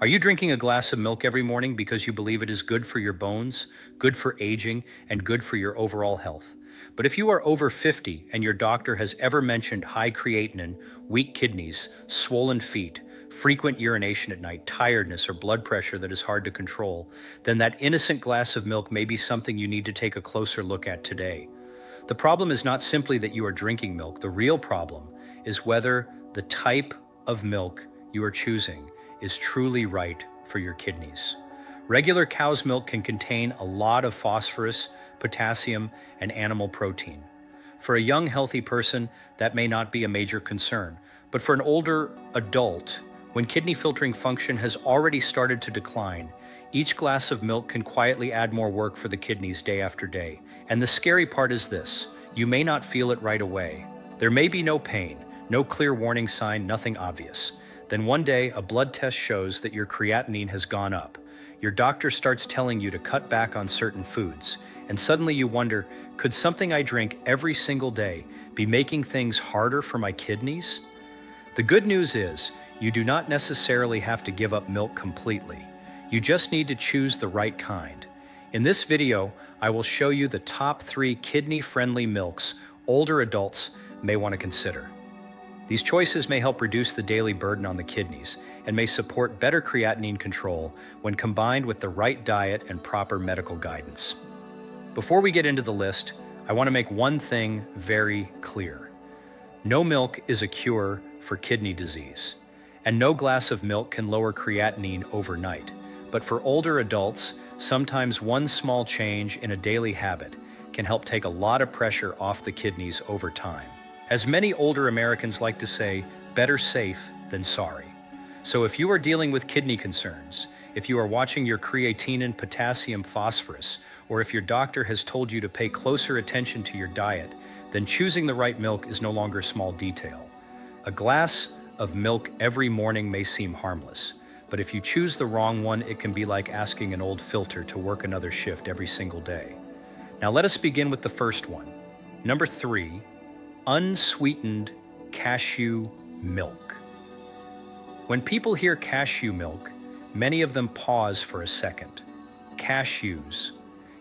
Are you drinking a glass of milk every morning because you believe it is good for your bones, good for aging, and good for your overall health? But if you are over 50 and your doctor has ever mentioned high creatinine, weak kidneys, swollen feet, frequent urination at night, tiredness, or blood pressure that is hard to control, then that innocent glass of milk may be something you need to take a closer look at today. The problem is not simply that you are drinking milk. The real problem is whether the type of milk you are choosing is truly right for your kidneys. Regular cow's milk can contain a lot of phosphorus, potassium, and animal protein. For a young, healthy person, that may not be a major concern. But for an older adult, when kidney filtering function has already started to decline, each glass of milk can quietly add more work for the kidneys day after day. And the scary part is this: you may not feel it right away. There may be no pain, no clear warning sign, nothing obvious. Then one day, a blood test shows that your creatinine has gone up. Your doctor starts telling you to cut back on certain foods, and suddenly you wonder, could something I drink every single day be making things harder for my kidneys? The good news is, you do not necessarily have to give up milk completely. You just need to choose the right kind. In this video, I will show you the top 3 kidney-friendly milks older adults may want to consider. These choices may help reduce the daily burden on the kidneys and may support better creatinine control when combined with the right diet and proper medical guidance. Before we get into the list, I want to make one thing very clear. No milk is a cure for kidney disease, and no glass of milk can lower creatinine overnight. But for older adults, sometimes one small change in a daily habit can help take a lot of pressure off the kidneys over time. As many older Americans like to say, better safe than sorry. So if you are dealing with kidney concerns, if you are watching your creatinine, potassium, phosphorus, or if your doctor has told you to pay closer attention to your diet, then choosing the right milk is no longer a small detail. A glass of milk every morning may seem harmless, but if you choose the wrong one, it can be like asking an old filter to work another shift every single day. Now let us begin with the first one. Number 3, unsweetened cashew milk. When people hear cashew milk, many of them pause for a second. Cashews.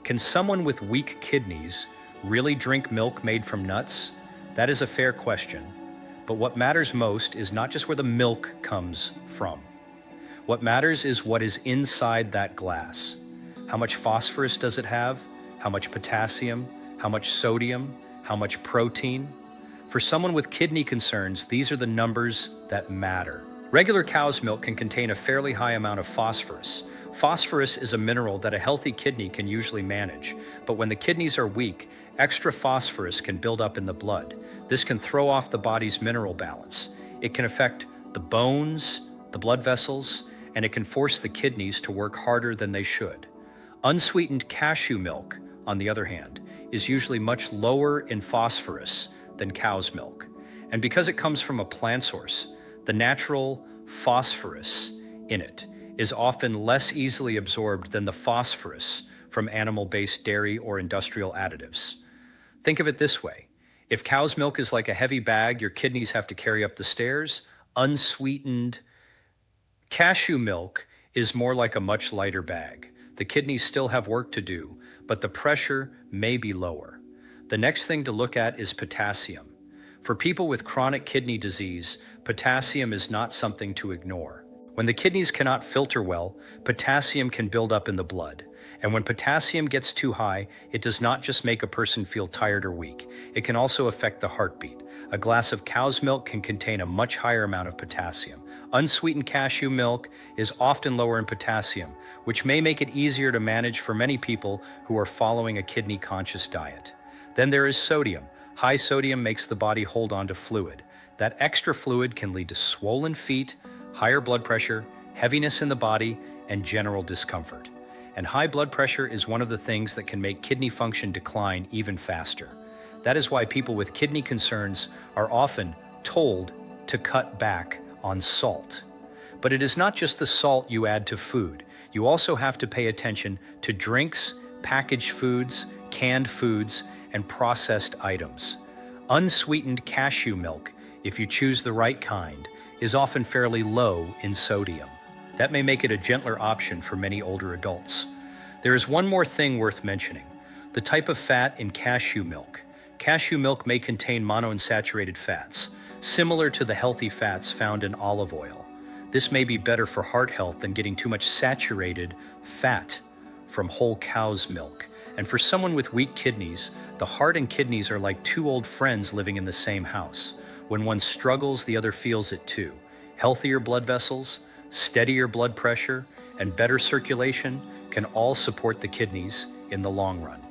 Can someone with weak kidneys really drink milk made from nuts? That is a fair question. But what matters most is not just where the milk comes from. What matters is what is inside that glass. How much phosphorus does it have? How much potassium? How much sodium? How much protein? For someone with kidney concerns, these are the numbers that matter. Regular cow's milk can contain a fairly high amount of phosphorus. Phosphorus is a mineral that a healthy kidney can usually manage, but when the kidneys are weak, extra phosphorus can build up in the blood. This can throw off the body's mineral balance. It can affect the bones, the blood vessels, and it can force the kidneys to work harder than they should. Unsweetened cashew milk, on the other hand, is usually much lower in phosphorus than cow's milk. And because it comes from a plant source, the natural phosphorus in it is often less easily absorbed than the phosphorus from animal-based dairy or industrial additives. Think of it this way. If cow's milk is like a heavy bag your kidneys have to carry up the stairs, unsweetened cashew milk is more like a much lighter bag. The kidneys still have work to do, but the pressure may be lower. The next thing to look at is potassium. For people with chronic kidney disease, potassium is not something to ignore. When the kidneys cannot filter well, potassium can build up in the blood. And when potassium gets too high, it does not just make a person feel tired or weak. It can also affect the heartbeat. A glass of cow's milk can contain a much higher amount of potassium. Unsweetened cashew milk is often lower in potassium, which may make it easier to manage for many people who are following a kidney-conscious diet. Then there is sodium. High sodium makes the body hold on to fluid. That extra fluid can lead to swollen feet, higher blood pressure, heaviness in the body, and general discomfort. And high blood pressure is one of the things that can make kidney function decline even faster. That is why people with kidney concerns are often told to cut back on salt. But it is not just the salt you add to food. You also have to pay attention to drinks, packaged foods, canned foods, and processed items. Unsweetened cashew milk, if you choose the right kind, is often fairly low in sodium. That may make it a gentler option for many older adults. There is one more thing worth mentioning: the type of fat in cashew milk. Cashew milk may contain monounsaturated fats, similar to the healthy fats found in olive oil. This may be better for heart health than getting too much saturated fat from whole cow's milk. And for someone with weak kidneys, the heart and kidneys are like two old friends living in the same house. When one struggles, the other feels it too. Healthier blood vessels, steadier blood pressure, and better circulation can all support the kidneys in the long run.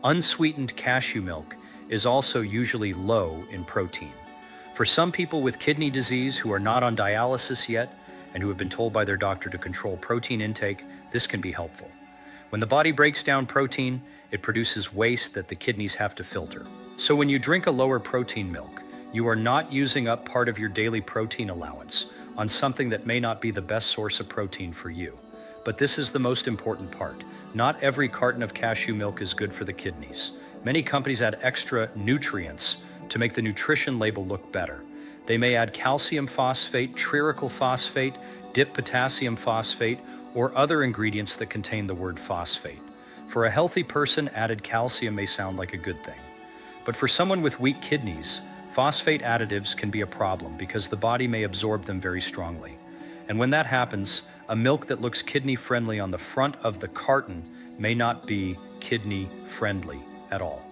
Unsweetened cashew milk is also usually low in protein. For some people with kidney disease who are not on dialysis yet and who have been told by their doctor to control protein intake, this can be helpful. When the body breaks down protein, it produces waste that the kidneys have to filter. So when you drink a lower protein milk, you are not using up part of your daily protein allowance on something that may not be the best source of protein for you. But this is the most important part. Not every carton of cashew milk is good for the kidneys. Many companies add extra nutrients to make the nutrition label look better. They may add calcium phosphate, triacryl phosphate, dip potassium phosphate, or other ingredients that contain the word phosphate. For a healthy person, added calcium may sound like a good thing. But for someone with weak kidneys, phosphate additives can be a problem because the body may absorb them very strongly. And when that happens, a milk that looks kidney-friendly on the front of the carton may not be kidney-friendly at all.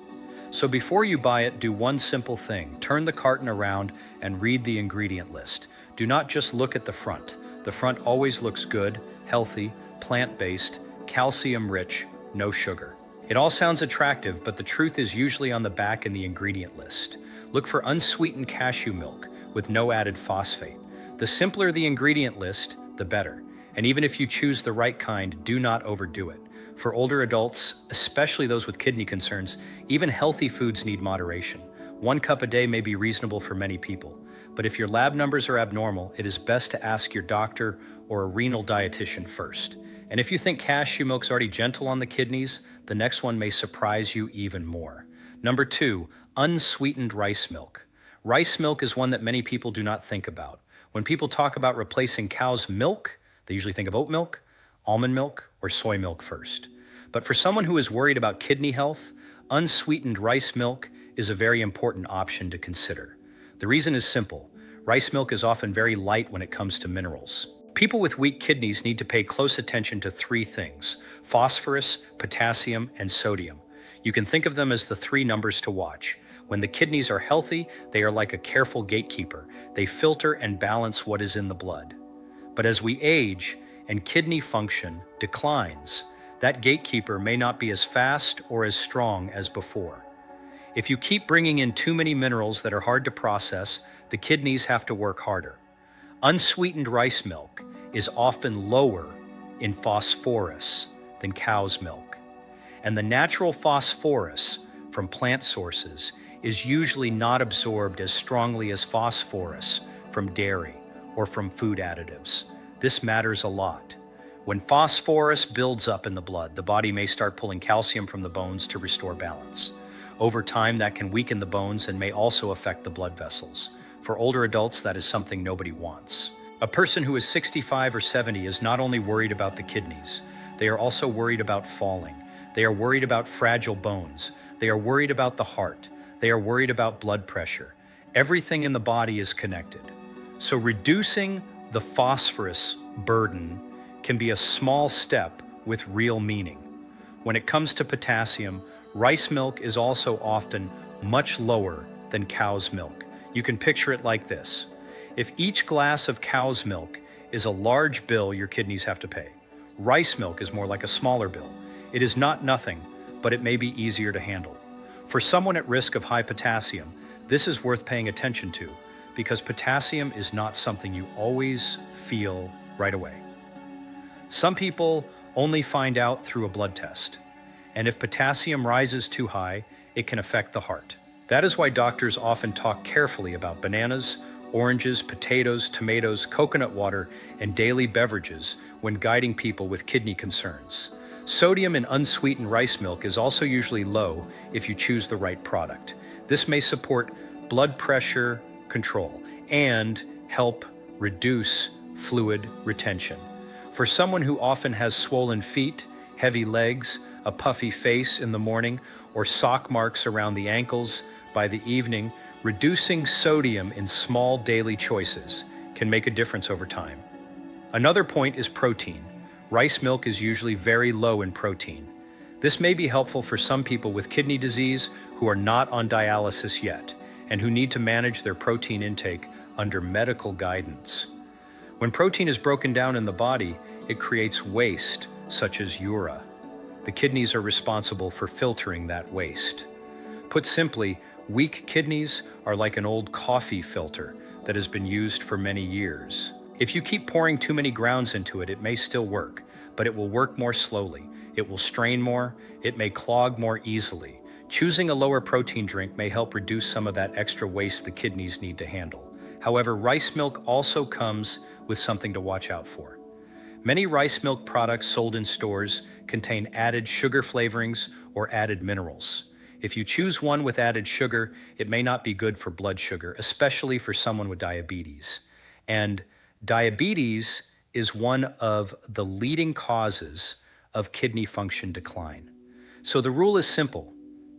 So before you buy it, do one simple thing. Turn the carton around and read the ingredient list. Do not just look at the front. The front always looks good, healthy, plant-based, calcium-rich, no sugar. It all sounds attractive, but the truth is usually on the back in the ingredient list. Look for unsweetened cashew milk with no added phosphate. The simpler the ingredient list, the better. And even if you choose the right kind, do not overdo it. For older adults, especially those with kidney concerns, even healthy foods need moderation. 1 cup a day may be reasonable for many people. But if your lab numbers are abnormal, it is best to ask your doctor or a renal dietitian first. And if you think cashew milk's already gentle on the kidneys, the next one may surprise you even more. Number 2, unsweetened rice milk. Rice milk is one that many people do not think about. When people talk about replacing cow's milk, they usually think of oat milk, almond milk, or soy milk first. But for someone who is worried about kidney health, unsweetened rice milk is a very important option to consider. The reason is simple. Rice milk is often very light when it comes to minerals. People with weak kidneys need to pay close attention to 3 things: phosphorus, potassium, and sodium. You can think of them as the 3 numbers to watch. When the kidneys are healthy, they are like a careful gatekeeper. They filter and balance what is in the blood. But as we age and kidney function declines, that gatekeeper may not be as fast or as strong as before. If you keep bringing in too many minerals that are hard to process, the kidneys have to work harder. Unsweetened rice milk is often lower in phosphorus than cow's milk. And the natural phosphorus from plant sources is usually not absorbed as strongly as phosphorus from dairy or from food additives. This matters a lot. When phosphorus builds up in the blood, the body may start pulling calcium from the bones to restore balance. Over time, that can weaken the bones and may also affect the blood vessels. For older adults, that is something nobody wants. A person who is 65 or 70 is not only worried about the kidneys, they are also worried about falling. They are worried about fragile bones. They are worried about the heart. They are worried about blood pressure. Everything in the body is connected. So reducing the phosphorus burden can be a small step with real meaning. When it comes to potassium, rice milk is also often much lower than cow's milk. You can picture it like this. If each glass of cow's milk is a large bill your kidneys have to pay, rice milk is more like a smaller bill. It is not nothing, but it may be easier to handle. For someone at risk of high potassium, this is worth paying attention to because potassium is not something you always feel right away. Some people only find out through a blood test, and if potassium rises too high, it can affect the heart. That is why doctors often talk carefully about bananas, oranges, potatoes, tomatoes, coconut water, and daily beverages when guiding people with kidney concerns. Sodium in unsweetened rice milk is also usually low if you choose the right product. This may support blood pressure control and help reduce fluid retention. For someone who often has swollen feet, heavy legs, a puffy face in the morning, or sock marks around the ankles by the evening, reducing sodium in small daily choices can make a difference over time. Another point is protein. Rice milk is usually very low in protein. This may be helpful for some people with kidney disease who are not on dialysis yet and who need to manage their protein intake under medical guidance. When protein is broken down in the body, it creates waste, such as urea. The kidneys are responsible for filtering that waste. Put simply, weak kidneys are like an old coffee filter that has been used for many years. If you keep pouring too many grounds into it, it may still work, but it will work more slowly. It will strain more, it may clog more easily. Choosing a lower protein drink may help reduce some of that extra waste the kidneys need to handle. However, rice milk also comes with something to watch out for. Many rice milk products sold in stores contain added sugar flavorings or added minerals. If you choose one with added sugar, it may not be good for blood sugar, especially for someone with diabetes. And diabetes is one of the leading causes of kidney function decline. So the rule is simple.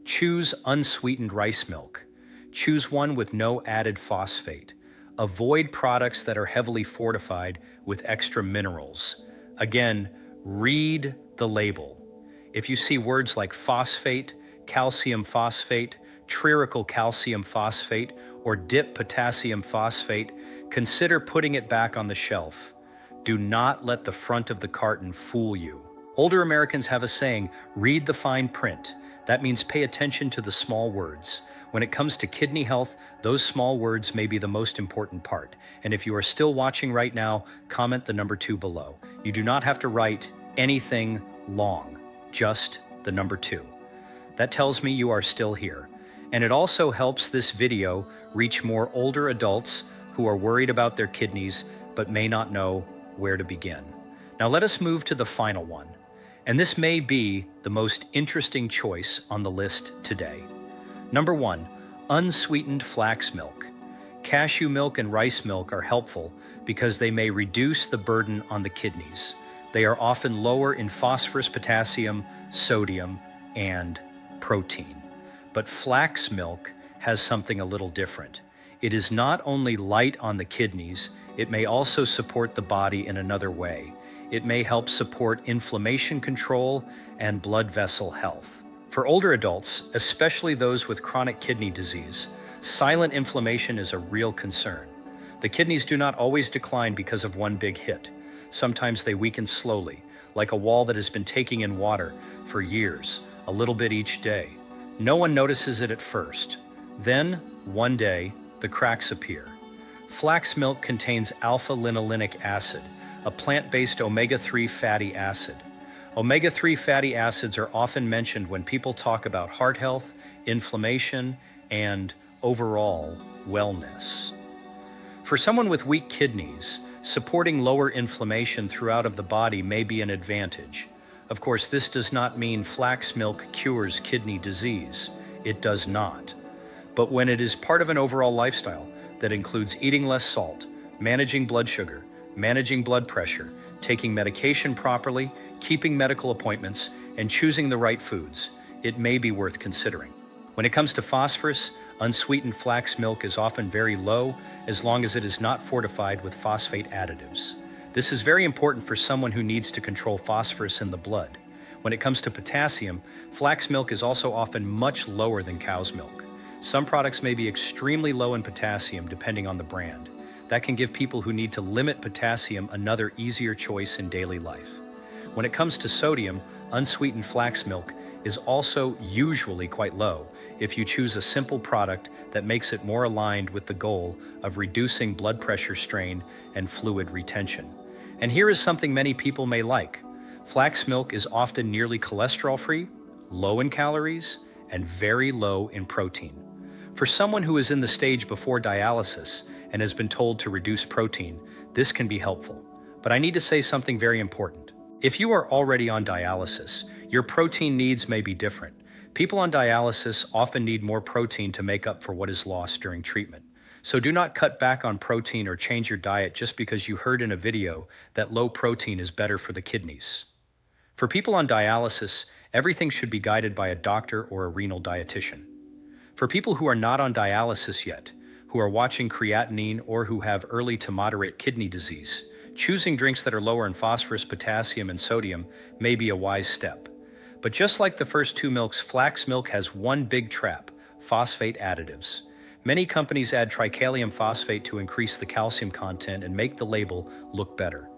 Choose unsweetened rice milk. Choose one with no added phosphate. Avoid products that are heavily fortified with extra minerals. Again, read the label. If you see words like phosphate, calcium phosphate, triacryl calcium phosphate, or dip potassium phosphate, consider putting it back on the shelf. Do not let the front of the carton fool you. Older Americans have a saying, read the fine print. That means pay attention to the small words. When it comes to kidney health, those small words may be the most important part. And if you are still watching right now, comment the number 2 below. You do not have to write anything long, just the number 2. That tells me you are still here. And it also helps this video reach more older adults who are worried about their kidneys but may not know where to begin. Now let us move to the final one. And this may be the most interesting choice on the list today. Number 1, unsweetened flax milk. Cashew milk and rice milk are helpful because they may reduce the burden on the kidneys. They are often lower in phosphorus, potassium, sodium, and protein. But flax milk has something a little different. It is not only light on the kidneys, it may also support the body in another way. It may help support inflammation control and blood vessel health. For older adults, especially those with chronic kidney disease, silent inflammation is a real concern. The kidneys do not always decline because of one big hit. Sometimes they weaken slowly, like a wall that has been taking in water for years, a little bit each day. No one notices it at first. Then, one day, the cracks appear. Flax milk contains alpha-linolenic acid, a plant-based omega-3 fatty acid. Omega-3 fatty acids are often mentioned when people talk about heart health, inflammation, and overall wellness. For someone with weak kidneys, supporting lower inflammation throughout of the body may be an advantage. Of course, this does not mean flax milk cures kidney disease. It does not. But when it is part of an overall lifestyle that includes eating less salt, managing blood sugar, managing blood pressure, taking medication properly, keeping medical appointments, and choosing the right foods, it may be worth considering. When it comes to phosphorus, unsweetened flax milk is often very low as long as it is not fortified with phosphate additives. This is very important for someone who needs to control phosphorus in the blood. When it comes to potassium, flax milk is also often much lower than cow's milk. Some products may be extremely low in potassium depending on the brand. That can give people who need to limit potassium another easier choice in daily life. When it comes to sodium, unsweetened flax milk is also usually quite low if you choose a simple product that makes it more aligned with the goal of reducing blood pressure strain and fluid retention. And here is something many people may like. Flax milk is often nearly cholesterol-free, low in calories, and very low in protein. For someone who is in the stage before dialysis and has been told to reduce protein, this can be helpful. But I need to say something very important. If you are already on dialysis, your protein needs may be different. People on dialysis often need more protein to make up for what is lost during treatment. So do not cut back on protein or change your diet just because you heard in a video that low protein is better for the kidneys. For people on dialysis, everything should be guided by a doctor or a renal dietitian. For people who are not on dialysis yet, who are watching creatinine or who have early to moderate kidney disease, choosing drinks that are lower in phosphorus, potassium, and sodium may be a wise step. But just like the first two milks, flax milk has one big trap: phosphate additives. Many companies add tricalcium phosphate to increase the calcium content and make the label look better.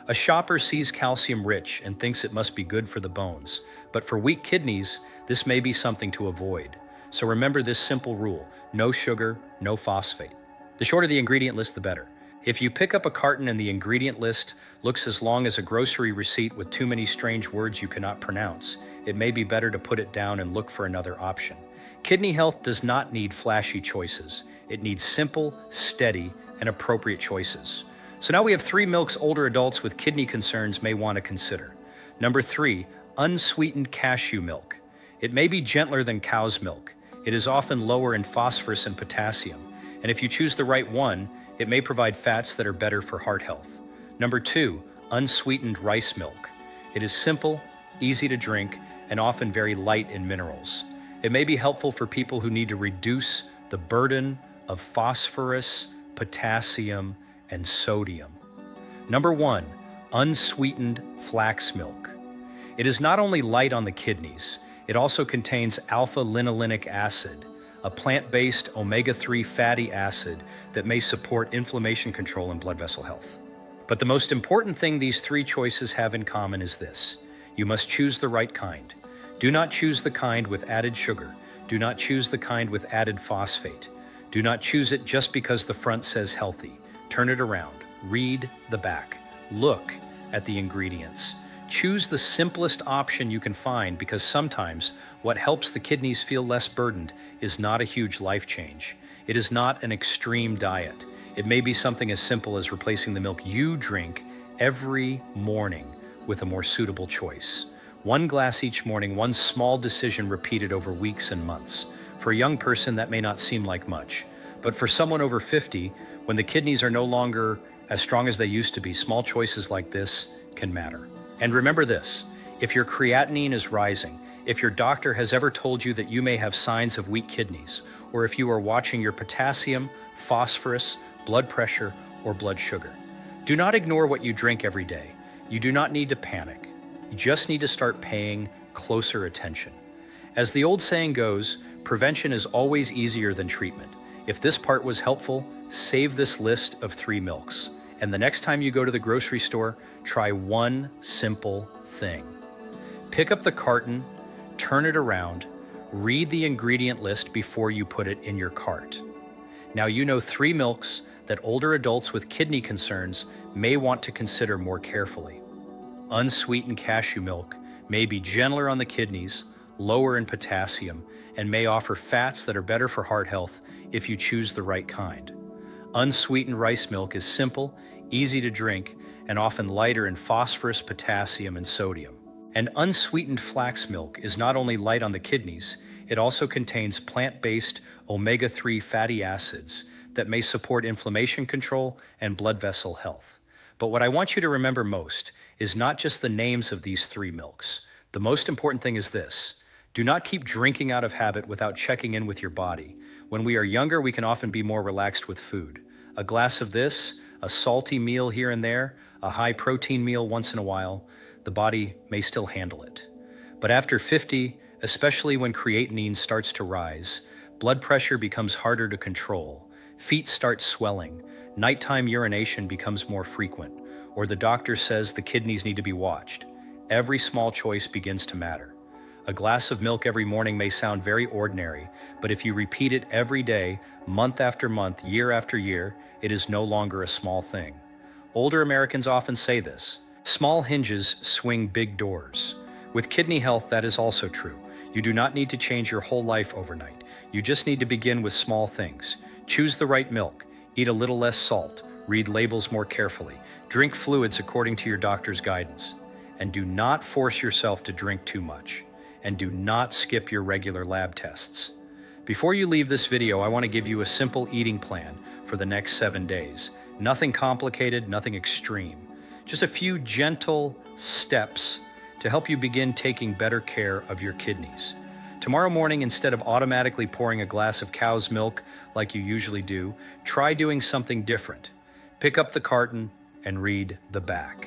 A shopper sees calcium rich and thinks it must be good for the bones, but for weak kidneys, this may be something to avoid. So remember this simple rule: no sugar, no phosphate. The shorter the ingredient list, the better. If you pick up a carton and the ingredient list looks as long as a grocery receipt with too many strange words you cannot pronounce, it may be better to put it down and look for another option. Kidney health does not need flashy choices. It needs simple, steady, and appropriate choices. So now we have 3 milks older adults with kidney concerns may want to consider. Number 3, unsweetened cashew milk. It may be gentler than cow's milk. It is often lower in phosphorus and potassium. And if you choose the right one, it may provide fats that are better for heart health. Number 2, unsweetened rice milk. It is simple, easy to drink, and often very light in minerals. It may be helpful for people who need to reduce the burden of phosphorus, potassium, and sodium. Number 1, unsweetened flax milk. It is not only light on the kidneys, it also contains alpha-linolenic acid, a plant-based omega-3 fatty acid that may support inflammation control and blood vessel health. But the most important thing these 3 choices have in common is this: you must choose the right kind. Do not choose the kind with added sugar. Do not choose the kind with added phosphate. Do not choose it just because the front says healthy. Turn it around. Read the back. Look at the ingredients. Choose the simplest option you can find, because sometimes what helps the kidneys feel less burdened is not a huge life change. It is not an extreme diet. It may be something as simple as replacing the milk you drink every morning with a more suitable choice. 1 glass each morning, one small decision repeated over weeks and months. For a young person, that may not seem like much. But for someone over 50, when the kidneys are no longer as strong as they used to be, small choices like this can matter. And remember this: if your creatinine is rising, if your doctor has ever told you that you may have signs of weak kidneys, or if you are watching your potassium, phosphorus, blood pressure, or blood sugar, do not ignore what you drink every day. You do not need to panic. You just need to start paying closer attention. As the old saying goes, prevention is always easier than treatment. If this part was helpful, save this list of 3 milks. And the next time you go to the grocery store, try one simple thing. Pick up the carton, turn it around, read the ingredient list before you put it in your cart. Now you know 3 milks that older adults with kidney concerns may want to consider more carefully. Unsweetened cashew milk may be gentler on the kidneys, lower in potassium, and may offer fats that are better for heart health if you choose the right kind. Unsweetened rice milk is simple, easy to drink, and often lighter in phosphorus, potassium, and sodium. And unsweetened flax milk is not only light on the kidneys, it also contains plant-based omega-3 fatty acids that may support inflammation control and blood vessel health. But what I want you to remember most is not just the names of these 3 milks. The most important thing is this: do not keep drinking out of habit without checking in with your body. When we are younger, we can often be more relaxed with food. A glass of this, a salty meal here and there, a high-protein meal once in a while, the body may still handle it. But after 50, especially when creatinine starts to rise, blood pressure becomes harder to control, feet start swelling, nighttime urination becomes more frequent, or the doctor says the kidneys need to be watched. Every small choice begins to matter. A glass of milk every morning may sound very ordinary, but if you repeat it every day, month after month, year after year, it is no longer a small thing. Older Americans often say this: small hinges swing big doors. With kidney health, that is also true. You do not need to change your whole life overnight. You just need to begin with small things. Choose the right milk, eat a little less salt, read labels more carefully, drink fluids according to your doctor's guidance, and do not force yourself to drink too much. And do not skip your regular lab tests. Before you leave this video, I want to give you a simple eating plan for the next 7 days. Nothing complicated, nothing extreme. Just a few gentle steps to help you begin taking better care of your kidneys. Tomorrow morning, instead of automatically pouring a glass of cow's milk like you usually do, try doing something different. Pick up the carton and read the back.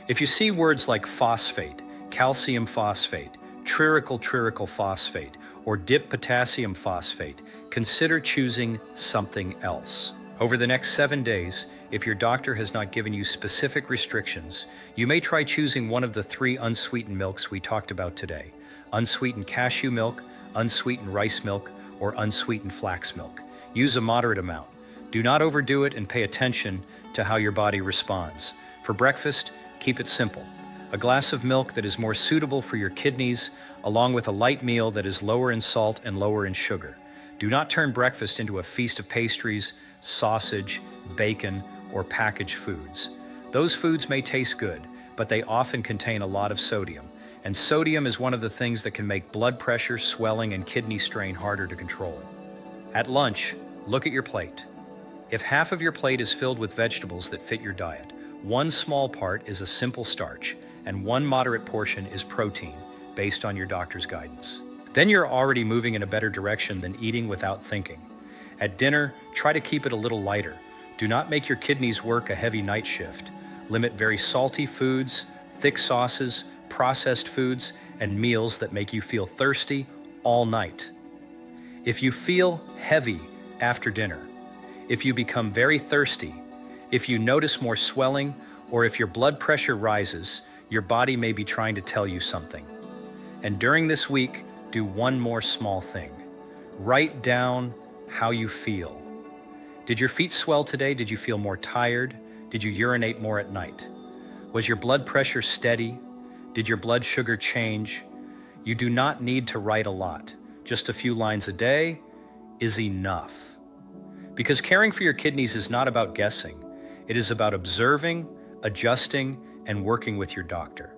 If you see words like phosphate, calcium phosphate, triacyltriacylphosphate, phosphate, or dip potassium phosphate, consider choosing something else. Over the next 7 days, if your doctor has not given you specific restrictions, you may try choosing one of the 3 unsweetened milks we talked about today: unsweetened cashew milk, unsweetened rice milk, or unsweetened flax milk. Use a moderate amount. Do not overdo it and pay attention to how your body responds. For breakfast, keep it simple. A glass of milk that is more suitable for your kidneys, along with a light meal that is lower in salt and lower in sugar. Do not turn breakfast into a feast of pastries, sausage, bacon, or packaged foods. Those foods may taste good, but they often contain a lot of sodium. And sodium is one of the things that can make blood pressure, swelling, and kidney strain harder to control. At lunch, look at your plate. If half of your plate is filled with vegetables that fit your diet, 1 small part is a simple starch, and 1 moderate portion is protein, based on your doctor's guidance. Then you're already moving in a better direction than eating without thinking. At dinner, try to keep it a little lighter. Do not make your kidneys work a heavy night shift. Limit very salty foods, thick sauces, processed foods, and meals that make you feel thirsty all night. If you feel heavy after dinner, if you become very thirsty, if you notice more swelling, or if your blood pressure rises, your body may be trying to tell you something. And during this week, do one more small thing. Write down how you feel. Did your feet swell today? Did you feel more tired? Did you urinate more at night? Was your blood pressure steady? Did your blood sugar change? You do not need to write a lot. Just a few lines a day is enough. Because caring for your kidneys is not about guessing. It is about observing, adjusting, and working with your doctor.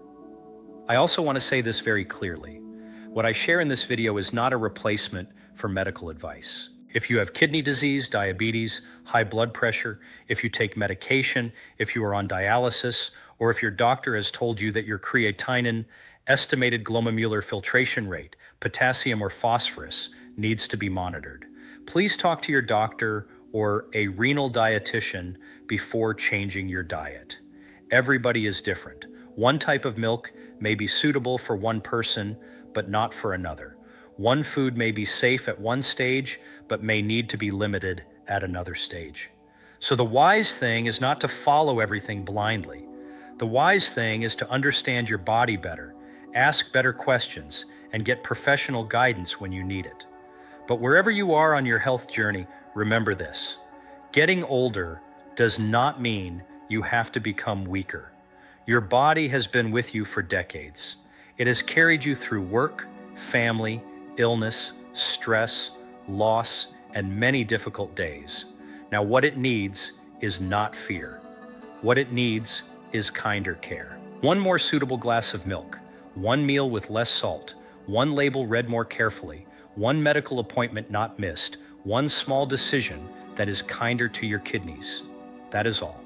I also want to say this very clearly. What I share in this video is not a replacement for medical advice. If you have kidney disease, diabetes, high blood pressure, if you take medication, if you are on dialysis, or if your doctor has told you that your creatinine, estimated glomerular filtration rate, potassium, or phosphorus needs to be monitored, please talk to your doctor or a renal dietitian before changing your diet. Everybody is different. One type of milk may be suitable for one person, but not for another. One food may be safe at one stage, but may need to be limited at another stage. So the wise thing is not to follow everything blindly. The wise thing is to understand your body better, ask better questions, and get professional guidance when you need it. But wherever you are on your health journey, remember this: getting older does not mean you have to become weaker. Your body has been with you for decades. It has carried you through work, family, illness, stress, loss, and many difficult days. Now, what it needs is not fear. What it needs is kinder care. One more suitable glass of milk, one meal with less salt, one label read more carefully, one medical appointment not missed, one small decision that is kinder to your kidneys. That is all.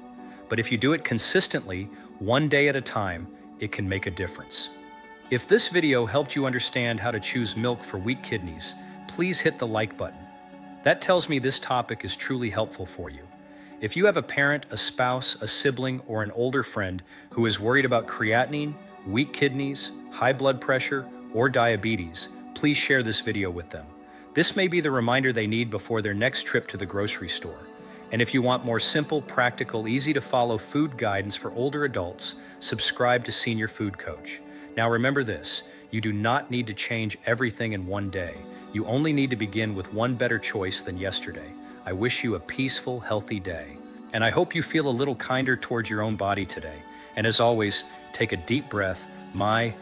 But if you do it consistently, one day at a time, it can make a difference. If this video helped you understand how to choose milk for weak kidneys, please hit the like button. That tells me this topic is truly helpful for you. If you have a parent, a spouse, a sibling, or an older friend who is worried about creatinine, weak kidneys, high blood pressure, or diabetes, please share this video with them. This may be the reminder they need before their next trip to the grocery store. And if you want more simple, practical, easy-to-follow food guidance for older adults, subscribe to Senior Food Coach. Now remember this, you do not need to change everything in one day. You only need to begin with one better choice than yesterday. I wish you a peaceful, healthy day. And I hope you feel a little kinder towards your own body today. And as always, take a deep breath. My